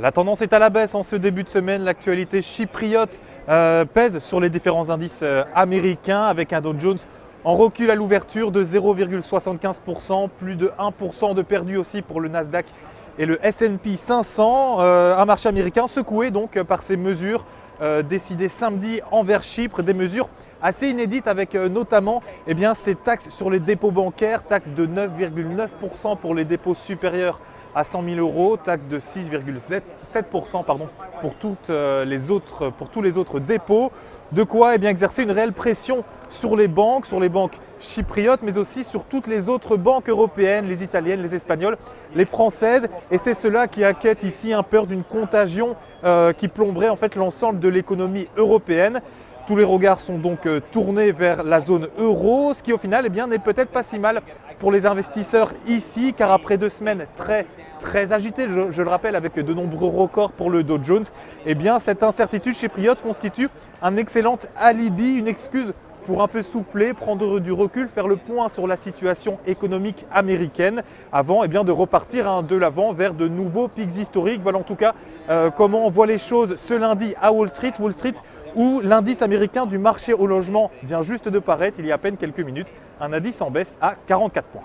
La tendance est à la baisse en ce début de semaine. L'actualité chypriote pèse sur les différents indices américains avec un Dow Jones en recul à l'ouverture de 0,75%, plus de 1% de perdu aussi pour le Nasdaq et le S&P 500. Un marché américain secoué donc par ces mesures décidées samedi envers Chypre, des mesures assez inédites avec notamment ces taxes sur les dépôts bancaires, taxe de 9,9% pour les dépôts supérieurs à 100 000 euros, taxe de 6,7% pour tous les autres dépôts. De quoi exercer une réelle pression sur les banques chypriotes, mais aussi sur toutes les autres banques européennes, les italiennes, les espagnoles, les françaises. Et c'est cela qui inquiète ici, peur d'une contagion qui plomberait en fait l'ensemble de l'économie européenne. Tous les regards sont donc tournés vers la zone euro, ce qui au final n'est peut-être pas si mal pour les investisseurs ici, car après 2 semaines très agitées, je le rappelle, avec de nombreux records pour le Dow Jones, cette incertitude chypriote constitue un excellent alibi, une excuse pour un peu souffler, prendre du recul, faire le point sur la situation économique américaine avant de repartir de l'avant vers de nouveaux pics historiques. Voilà en tout cas comment on voit les choses ce lundi à Wall Street où l'indice américain du marché au logement vient juste de paraître il y a à peine quelques minutes, un indice en baisse à 44 points.